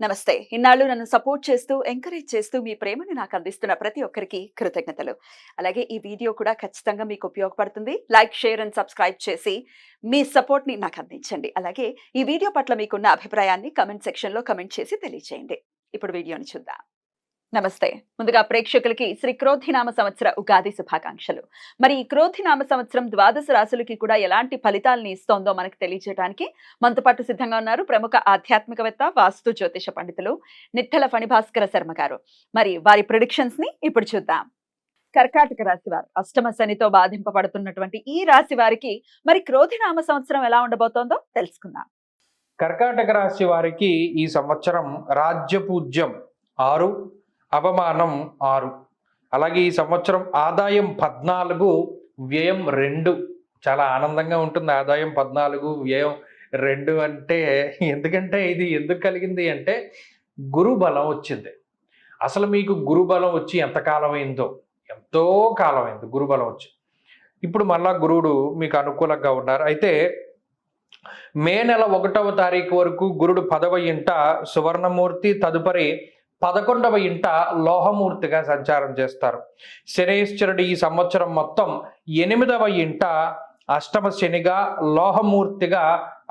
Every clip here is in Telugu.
నమస్తే. ఇన్నాళ్ళు నన్ను సపోర్ట్ చేస్తూ, ఎంకరేజ్ చేస్తూ మీ ప్రేమని నాకు అందిస్తున్న ప్రతి ఒక్కరికి కృతజ్ఞతలు. అలాగే ఈ వీడియో కూడా ఖచ్చితంగా మీకు ఉపయోగపడుతుంది. లైక్, షేర్ అండ్ సబ్స్క్రైబ్ చేసి మీ సపోర్ట్‌ని నాకు అందించండి. అలాగే ఈ వీడియో పట్ల మీకున్న అభిప్రాయాన్ని కామెంట్ సెక్షన్‌లో కామెంట్ చేసి తెలియజేయండి. ఇప్పుడు వీడియోని చూద్దాం. నమస్తే. ముందుగా ప్రేక్షకులకి శ్రీ క్రోధినామ సంవత్సర ఉగాది శుభాకాంక్షలు. మరి ఈ క్రోధినామ సంవత్సరం ద్వాదశ రాశులకి కూడా ఎలాంటి ఫలితాలను ఇస్తోందో మనకు తెలియజేయడానికి మనతో పాటు సిద్ధంగా ఉన్నారు ప్రముఖ ఆధ్యాత్మికవేత్త, వాస్తు జ్యోతిష పండితులు నిట్టల ఫణిభాస్కర శర్మ గారు. మరి వారి ప్రిడిక్షన్స్ ని ఇప్పుడు చూద్దాం. కర్కాటక రాశి వారు అష్టమ శనితో బాధింపబడుతున్నటువంటి ఈ రాశి వారికి మరి క్రోధినామ సంవత్సరం ఎలా ఉండబోతోందో తెలుసుకుందాం. కర్కాటక రాశి వారికి ఈ సంవత్సరం రాజ్యపూజ్యం 6, అవమానం 6. అలాగే ఈ సంవత్సరం ఆదాయం 14, వ్యయం 2. చాలా ఆనందంగా ఉంటుంది. ఆదాయం 14, వ్యయం 2 అంటే ఎందుకంటే ఇది ఎందుకు కలిగింది అంటే గురు బలం వచ్చింది. అసలు మీకు గురు బలం వచ్చి ఎంతకాలం అయిందో, ఎంతో కాలం అయింది గురు బలం వచ్చి. ఇప్పుడు మళ్ళా గురువుడు మీకు అనుకూలంగా ఉన్నారు. అయితే మే నెల 1వ తారీఖు వరకు గురుడు 10వ ఇంట సువర్ణమూర్తి, తదుపరి 11వ ఇంట లోహమూర్తిగా సంచారం చేస్తారు. శనేశ్వరుడు ఈ సంవత్సరం మొత్తం 8వ ఇంట అష్టమ శనిగా లోహమూర్తిగా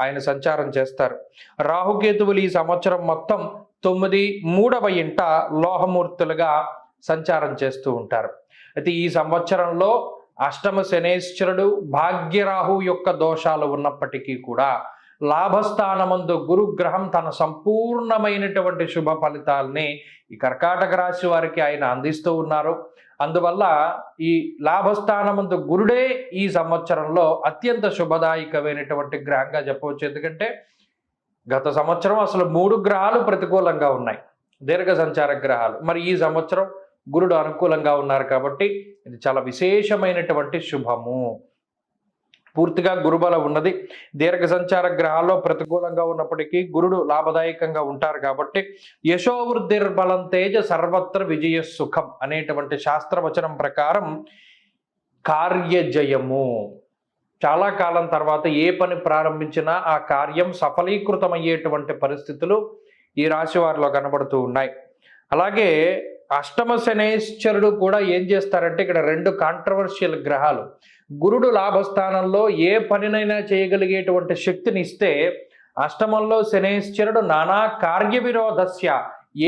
ఆయన సంచారం చేస్తారు. రాహుకేతువులు ఈ సంవత్సరం మొత్తం 9, 3వ ఇంట లోహమూర్తులుగా సంచారం చేస్తూ ఉంటారు. అయితే ఈ సంవత్సరంలో అష్టమ శనేశ్వరుడు భాగ్యరాహు యొక్క దోషాలు ఉన్నప్పటికీ కూడా లాభస్థానమందు గురుగ్రహం తన సంపూర్ణమైనటువంటి శుభ ఫలితాలని ఈ కర్కాటక రాశి వారికి ఆయన అందిస్తూ ఉన్నారు. అందువల్ల ఈ లాభస్థానమందు గురుడే ఈ సంవత్సరంలో అత్యంత శుభదాయకమైనటువంటి గ్రహంగా చెప్పవచ్చు. ఎందుకంటే గత సంవత్సరం అసలు 3 గ్రహాలు ప్రతికూలంగా ఉన్నాయి, దీర్ఘ సంచార గ్రహాలు. మరి ఈ సంవత్సరం గురుడు అనుకూలంగా ఉన్నారు కాబట్టి ఇది చాలా విశేషమైనటువంటి శుభము. పూర్తిగా గురుబలం ఉన్నది. దీర్ఘ సంచార గ్రహాల్లో ప్రతికూలంగా ఉన్నప్పటికీ గురుడు లాభదాయకంగా ఉంటారు కాబట్టి యశోవృద్ధిర్బలం తేజ సర్వత్ర విజయ సుఖం అనేటువంటి శాస్త్రవచనం ప్రకారం కార్యజయము. చాలా కాలం తర్వాత ఏ పని ప్రారంభించినా ఆ కార్యం సఫలీకృతమయ్యేటువంటి పరిస్థితులు ఈ రాశి వారిలో కనబడుతూ ఉన్నాయి. అలాగే అష్టమ శనేశ్వరుడు కూడా ఏం చేస్తారంటే ఇక్కడ 2 కాంట్రవర్షియల్ గ్రహాలు. గురుడు లాభస్థానంలో ఏ పనినైనా చేయగలిగేటువంటి శక్తిని ఇస్తే, అష్టమంలో శనేశ్వరుడు నానా కార్య విరోధస్య,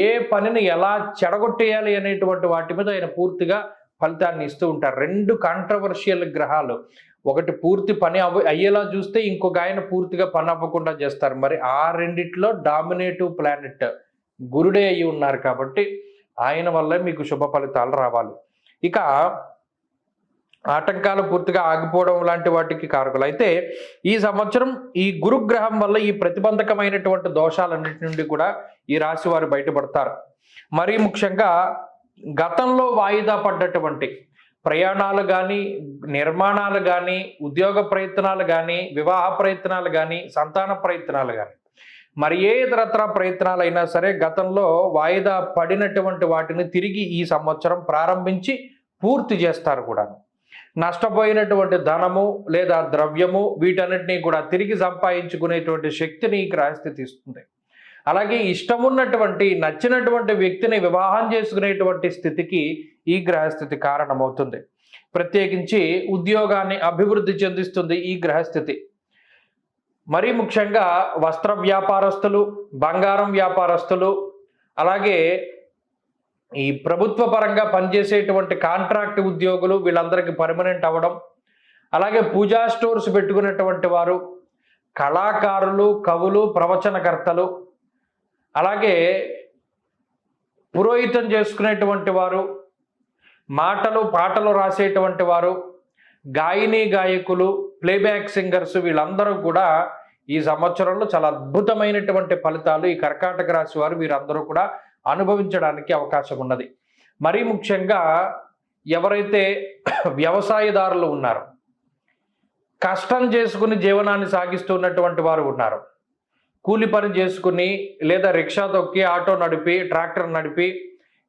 ఏ పనిని ఎలా చెడగొట్టేయాలి అనేటువంటి వాటి మీద ఆయన పూర్తిగా ఫలితాన్ని ఇస్తూ ఉంటారు. 2 కాంట్రవర్షియల్ గ్రహాలు. ఒకటి పూర్తి పని అయ్యేలా చూస్తే ఇంకొక ఆయన పూర్తిగా పని అవ్వకుండా చేస్తారు. మరి ఆ రెండిట్లో డామినేటివ్ ప్లానెట్ గురుడే అయి ఉన్నారు కాబట్టి ఆయన వల్లే మీకు శుభ ఫలితాలు రావాలి. ఇక ఆటంకాలు పూర్తిగా ఆగిపోవడం లాంటి వాటికి కారకులు. అయితే ఈ సంవత్సరం ఈ గురుగ్రహం వల్ల ఈ ప్రతిబంధకమైనటువంటి దోషాలన్నిటి నుండి కూడా ఈ రాశి వారు బయటపడతారు. మరీ ముఖ్యంగా గతంలో వాయిదా పడ్డటువంటి ప్రయాణాలు కానీ, నిర్మాణాలు కానీ, ఉద్యోగ ప్రయత్నాలు కానీ, వివాహ ప్రయత్నాలు కానీ, సంతాన ప్రయత్నాలు కానీ, మరి ఏ ఇతరత్ర ప్రయత్నాలు అయినా సరే గతంలో వాయిదా పడినటువంటి వాటిని తిరిగి ఈ సంవత్సరం ప్రారంభించి పూర్తి చేస్తారు కూడా. నష్టపోయినటువంటి ధనము లేదా ద్రవ్యము వీటన్నిటినీ కూడా తిరిగి సంపాదించుకునేటువంటి శక్తిని ఈ గ్రహస్థితి ఇస్తుంది. అలాగే ఇష్టమున్నటువంటి నచ్చినటువంటి వ్యక్తిని వివాహం చేసుకునేటువంటి స్థితికి ఈ గ్రహస్థితి కారణమవుతుంది. ప్రత్యేకించి ఉద్యోగాన్ని అభివృద్ధి చెందిస్తుంది ఈ గ్రహస్థితి. మరీ ముఖ్యంగా వస్త్ర వ్యాపారస్తులు, బంగారం వ్యాపారస్తులు, అలాగే ఈ ప్రభుత్వ పరంగా పనిచేసేటువంటి కాంట్రాక్ట్ ఉద్యోగులు వీళ్ళందరికీ పర్మనెంట్ అవ్వడం, అలాగే పూజా స్టోర్స్ పెట్టుకున్నటువంటి వారు, కళాకారులు, కవులు, ప్రవచనకర్తలు, అలాగే పురోహితం చేసుకునేటువంటి వారు, మాటలు పాటలు రాసేటువంటి వారు, గాయని గాయకులు, ప్లేబ్యాక్ సింగర్స్ వీళ్ళందరూ కూడా ఈ సంవత్సరంలో చాలా అద్భుతమైనటువంటి ఫలితాలు ఈ కర్కాటక రాశి వారు వీరందరూ కూడా అనుభవించడానికి అవకాశం ఉన్నది. మరీ ముఖ్యంగా ఎవరైతే వ్యవసాయదారులు ఉన్నారో, కష్టం చేసుకుని జీవనాన్ని సాగిస్తున్నటువంటి వారు ఉన్నారు, కూలి పని చేసుకుని లేదా రిక్షా తొక్కి, ఆటో నడిపి, ట్రాక్టర్ నడిపి,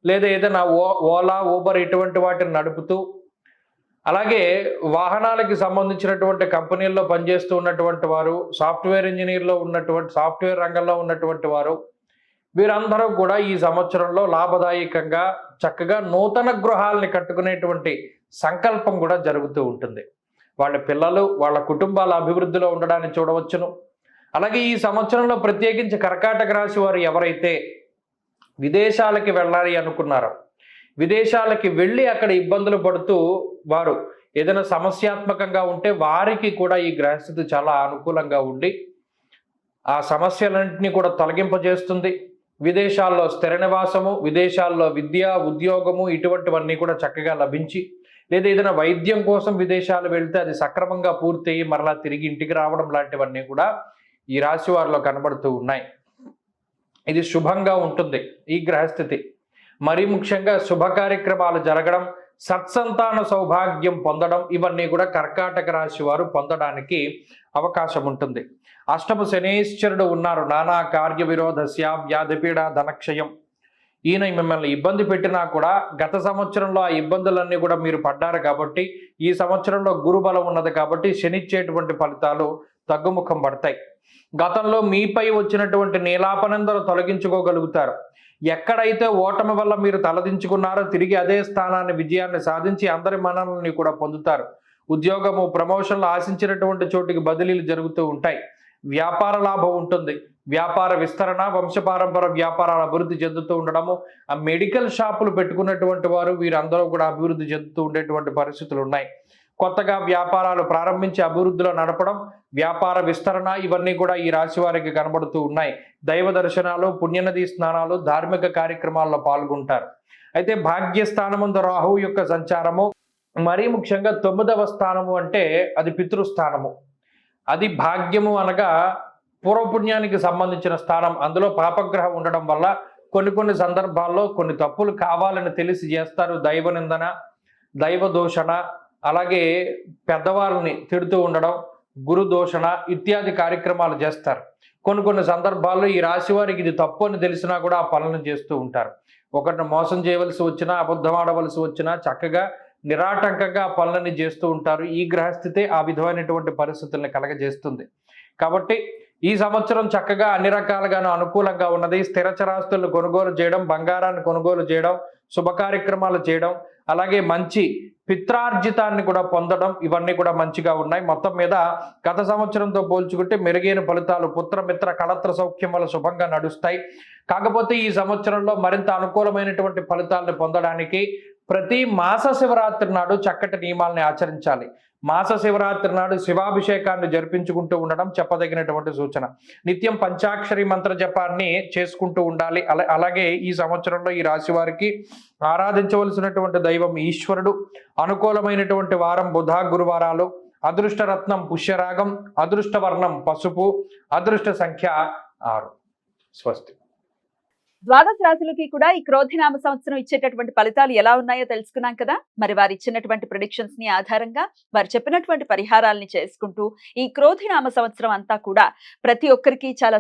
లేదా ఏదైనా ఓలా, ఊబర్ ఇటువంటి వాటిని నడుపుతూ, అలాగే వాహనాలకి సంబంధించినటువంటి కంపెనీల్లో పనిచేస్తూ ఉన్నటువంటి వారు, సాఫ్ట్వేర్ ఇంజనీర్లో ఉన్నటువంటి సాఫ్ట్వేర్ రంగంలో ఉన్నటువంటి వారు వీరందరూ కూడా ఈ సంవత్సరంలో లాభదాయకంగా చక్కగా నూతన గృహాలని కట్టుకునేటువంటి సంకల్పం కూడా జరుగుతూ ఉంటుంది. వాళ్ళ పిల్లలు వాళ్ళ కుటుంబాల అభివృద్ధిలో ఉండడాన్ని చూడవచ్చును. అలాగే ఈ సంవత్సరంలో ప్రత్యేకించి కర్కాటక రాశి వారు ఎవరైతే విదేశాలకి వెళ్ళాలి అనుకున్నారో, విదేశాలకి వెళ్ళి అక్కడ ఇబ్బందులు పడుతూ వారు ఏదైనా సమస్యాత్మకంగా ఉంటే వారికి కూడా ఈ గ్రహస్థితి చాలా అనుకూలంగా ఉండి ఆ సమస్యలన్నింటినీ కూడా తొలగింపజేస్తుంది. విదేశాల్లో స్థిర నివాసము, విదేశాల్లో విద్య, ఉద్యోగము ఇటువంటివన్నీ కూడా చక్కగా లభించి, లేదా ఏదైనా వైద్యం కోసం విదేశాలు వెళ్తే అది సక్రమంగా పూర్తయి మరలా తిరిగి ఇంటికి రావడం లాంటివన్నీ కూడా ఈ రాశి వారిలో కనబడుతూ ఉన్నాయి. ఇది శుభంగా ఉంటుంది ఈ గ్రహస్థితి. మరీ ముఖ్యంగా శుభ కార్యక్రమాలు జరగడం, సత్సంతాన సౌభాగ్యం పొందడం, ఇవన్నీ కూడా కర్కాటక రాశి వారు పొందడానికి అవకాశం ఉంటుంది. అష్టమ శనేశ్వరుడు ఉన్నారు. నానా కార్య విరోధస్య వ్యాధిపీడ ధనక్షయం. ఈయన మిమ్మల్ని ఇబ్బంది పెట్టినా కూడా గత సంవత్సరంలో ఆ ఇబ్బందులన్నీ కూడా మీరు పడ్డారు కాబట్టి, ఈ సంవత్సరంలో గురుబలం ఉన్నది కాబట్టి శనిచ్చేటువంటి ఫలితాలు తగ్గుముఖం పడతాయి. గతంలో మీపై వచ్చినటువంటి నీలాపనందరూ తొలగించుకోగలుగుతారు. ఎక్కడైతే ఓటమి వల్ల మీరు తలదించుకున్నారో తిరిగి అదే స్థానాన్ని విజయాన్ని సాధించి అందరి మన్ననల్ని కూడా పొందుతారు. ఉద్యోగము, ప్రమోషన్లు ఆశించినటువంటి చోటికి బదిలీలు జరుగుతూ ఉంటాయి. వ్యాపార లాభం ఉంటుంది. వ్యాపార విస్తరణ, వంశపారంపర వ్యాపారాలు అభివృద్ధి చెందుతూ ఉండడము, ఆ మెడికల్ షాపులు పెట్టుకున్నటువంటి వారు వీరందరూ కూడా అభివృద్ధి చెందుతూ ఉండేటువంటి పరిస్థితులు ఉన్నాయి. కొత్తగా వ్యాపారాలు ప్రారంభించి అభివృద్ధిలో నడపడం, వ్యాపార విస్తరణ ఇవన్నీ కూడా ఈ రాశి వారికి కనబడుతూ ఉన్నాయి. దైవ దర్శనాలు, పుణ్యనది స్నానాలు, ధార్మిక కార్యక్రమాల్లో పాల్గొంటారు. అయితే భాగ్యస్థానముందు రాహు యొక్క సంచారము, మరీ ముఖ్యంగా 9వ స్థానము అంటే అది పితృస్థానము. అది భాగ్యము అనగా పూర్వపుణ్యానికి సంబంధించిన స్థానం. అందులో పాపగ్రహం ఉండడం వల్ల కొన్ని సందర్భాల్లో కొన్ని తప్పులు కావాలని తెలిసి చేస్తారు. దైవ నిందన, దైవ దూషణ, అలాగే పెద్దవాళ్ళని తిడుతూ ఉండడం, గురు దూషణ ఇత్యాది కార్యక్రమాలు చేస్తారు. కొన్ని సందర్భాల్లో ఈ రాశి వారికి ఇది తప్పు అని తెలిసినా కూడా ఆ పనులను చేస్తూ ఉంటారు. ఒకరిని మోసం చేయవలసి వచ్చినా, అబద్ధం ఆడవలసి వచ్చినా చక్కగా నిరాటంకంగా ఆ పనులని చేస్తూ ఉంటారు. ఈ గ్రహస్థితే ఆ విధమైనటువంటి పరిస్థితుల్ని కలగజేస్తుంది. కాబట్టి ఈ సంవత్సరం చక్కగా అన్ని రకాలుగాను అనుకూలంగా ఉన్నది. స్థిర చరాస్తులను కొనుగోలు చేయడం, బంగారాన్ని కొనుగోలు చేయడం, శుభ కార్యక్రమాలు చేయడం, అలాగే మంచి పిత్రార్జితాన్ని కూడా పొందడం, ఇవన్నీ కూడా మంచిగా ఉన్నాయి. మొత్తం మీద గత సంవత్సరంతో పోల్చుకుంటే మెరుగైన ఫలితాలు, పుత్రమిత్ర కళత్ర సౌఖ్యం వల్ల శుభంగా నడుస్తాయి. కాకపోతే ఈ సంవత్సరంలో మరింత అనుకూలమైనటువంటి ఫలితాలను పొందడానికి ప్రతి మాస శివరాత్రి నాడు చక్కటి నియమాలని ఆచరించాలి. మాస శివరాత్రి నాడు శివాభిషేకాన్ని జరిపించుకుంటూ ఉండడం చెప్పదగినటువంటి సూచన. నిత్యం పంచాక్షరి మంత్ర జపాన్ని చేసుకుంటూ ఉండాలి. అలాగే ఈ సంవత్సరంలో ఈ రాశి వారికి ఆరాధించవలసినటువంటి దైవం ఈశ్వరుడు. అనుకూలమైనటువంటి వారం బుధ, గురువారాలు. అదృష్ట రత్నం పుష్యరాగం, అదృష్ట వర్ణం పసుపు, అదృష్ట సంఖ్య 6. స్వస్తి. ద్వాదశ రాశులకి కూడా ఈ క్రోధినామ సంవత్సరం ఇచ్చేటటువంటి ఫలితాలు ఎలా ఉన్నాయో తెలుసుకున్నాం కదా. మరి వారు ఇచ్చినటువంటి ప్రిడిక్షన్స్ ని ఆధారంగా వారు చెప్పినటువంటి పరిహారాలని చేసుకుంటూ ఈ క్రోధినామ సంవత్సరం అంతా కూడా ప్రతి ఒక్కరికి చాలా